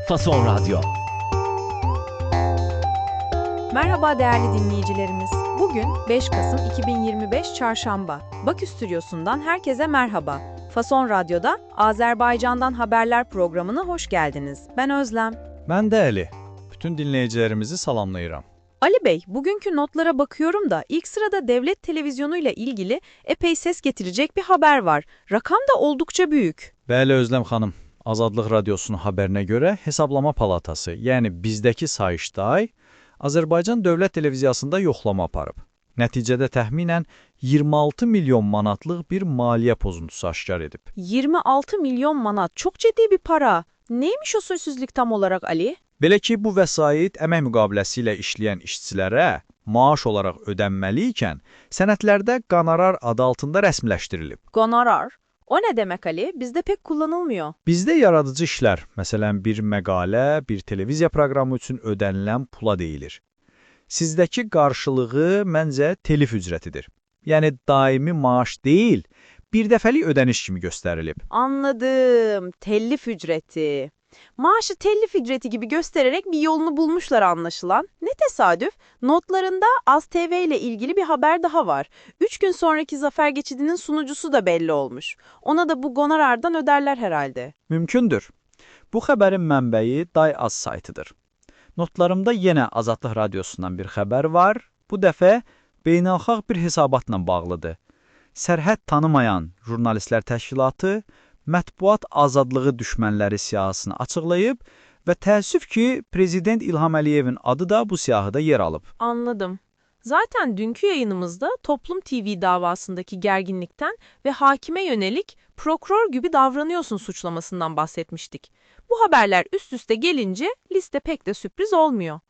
Fason Radyo. Merhaba değerli dinleyicilerimiz. Bugün 5 Kasım 2025 Çarşamba. Bakü Stüdyosu'ndan herkese merhaba. Fason Radyo'da Azerbaycan'dan Haberler programına hoş geldiniz. Ben Özlem. Ben de Ali. Bütün dinleyicilerimizi salamlayıram. Ali Bey, bugünkü notlara bakıyorum da ilk sırada devlet televizyonuyla ilgili epey ses getirecek bir haber var. Rakam da oldukça büyük. Bəli Özlem xanım, Azadlıq Radyosu'nun haberine göre Hesablama Palatası, yani bizdeki Sayıştay, Azərbaycan Dövlət Televiziyasında yoxlama aparıb. Nəticədə təxminən 26 milyon manatlıq bir maliyyə pozuntusu aşkar edib. 26 milyon manat, çok ciddi bir para. Neymiş o sözsüzlük tam olarak Ali? Belə ki, bu vəsait əmək müqaviləsi ilə işləyən işçilərə maaş olaraq ödənməli ikən, sənədlərdə qonorar adı altında rəsmiləşdirilib. Gonorar. O ne demek Ali? Bizde pek kullanılmıyor. Bizdə yaradıcı işlər, məsələn bir məqalə, bir televiziya proqramı üçün ödənilən pula deyilir. Sizdəki qarşılığı məncə telif ücretidir. Yəni daimi maaş deyil, bir dəfəlik ödəniş kimi göstərilib. Anladım. Tellif ücreti. Maaşı tellif ücreti gibi göstererek bir yolunu bulmuşlar anlaşılan. Ne tesadüf. Notlarında AzTV ile ilgili bir haber daha var. 3 gün sonraki Zafer Geçidi'nin sunucusu da belli olmuş. Ona da bu gonorardan öderler herhalde. Mümkündür. Bu xəbərin mənbəyi DayAz saytıdır. Notlarımda yenə Azadlıq Radyosundan bir xəbər var. Bu dəfə beynəlxalq bir hesabatla bağlıdır. Sərhəd tanımayan jurnalistlər təşkilatı mətbuat azadlığı düşmənləri siyahısını açıqlayıb və təəssüf ki, Prezident İlham Əliyevin adı da bu siyahıda yer alıb. Anladım. Zaten dünkü yayınımızda Toplum TV davasındaki gerginlikten ve hakime yönelik prokuror gibi davranıyorsun suçlamasından bahsetmiştik. Bu haberler üst üste gelince liste pek de sürpriz olmuyor.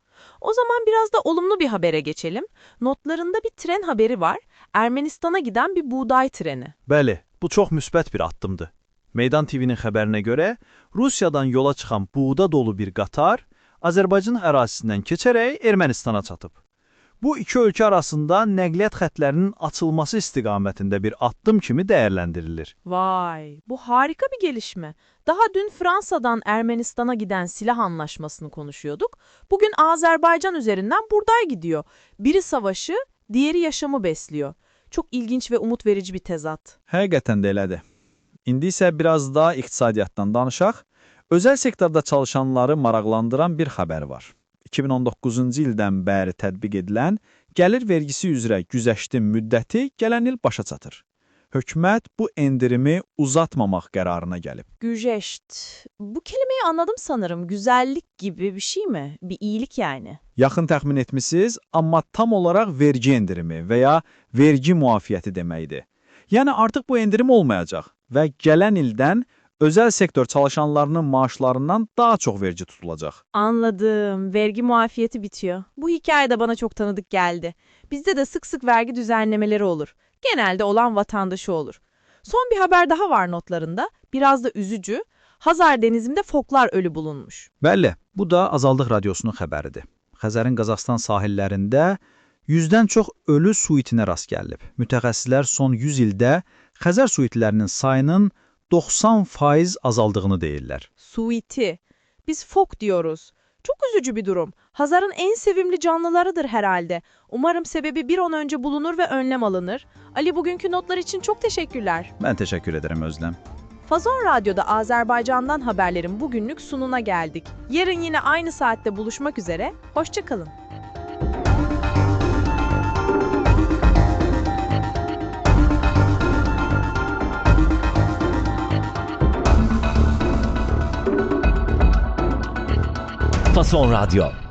O zaman biraz da olumlu bir habere geçelim. Notlarında bir tren haberi var. Ermenistan'a giden bir buğday treni. Bəli, bu çox müsbət bir addımdır. Meydan TV'nin xəbərinə görə Rusiyadan yola çıxan buğda dolu bir qatar Azərbaycan ərazisindən keçərək Ermənistana çatıb. Bu iki ölkə arasında nəqliyyat xətlərinin açılması istiqamətində bir addım kimi dəyərləndirilir. Vay, bu harika bir gelişme. Daha dün Fransa'dan Ermenistan'a giden silah anlaşmasını konuşuyorduk. Bugün Azerbaycan üzerinden buğday gidiyor. Biri savaşı, diğeri yaşamı besliyor. Çok ilginç ve umut verici bir tezat. Həqiqətən də elədir. İndi isə biraz da iqtisadiyyatdan danışaq. Özəl sektorda çalışanları maraqlandıran bir xəbər var. 2019-cu ildən bəri tətbiq edilən gəlir vergisi üzrə güzəştin müddəti gələn il başa çatır. Hökumət bu endirimi uzatmamaq qərarına gəlib. Güjeşt. Bu kelimeyi anladım sanırım. Güzellik gibi bir şey mi? Bir iyilik yani. Yaxın təxmin etmisiniz, amma tam olaraq vergi endirimi və ya vergi müafiyyəti deməkdir. Yəni artıq bu endirim olmayacaq və gələn ildən özəl sektor çalışanlarının maaşlarından daha çox vergi tutulacaq. Anladım. Vergi muafiyeti bitiyor. Bu hikaye de bana çok tanıdık geldi. Bizde de sık sık vergi düzenlemeleri olur. Genelde olan vatandaşı olur. Son bir haber daha var notlarında. Biraz da üzücü. Hazar Denizim'de foklar ölü bulunmuş. Bəli, bu da Azadlıq Radyosunun xəbəridir. Xəzərin Qazaxstan sahillərində 100-dən çox ölü su itinə rast gəlib. Mütəxəssislər son 100 ildə Xəzər su itlərinin sayının 90% azaldığını deyirlər. Suiti. Biz fok diyoruz. Çok üzücü bir durum. Hazar'ın en sevimli canlılarıdır herhalde. Umarım sebebi bir an önce bulunur ve önlem alınır. Ali bugünkü notlar için çok teşekkürler. Mən təşəkkür edirəm Özlem. Fazon Radyo'da Azerbaycan'dan haberlerin bugünlük sonuna geldik. Yarın yine aynı saatte buluşmak üzere. Hoşça kalın. Fason Radyo.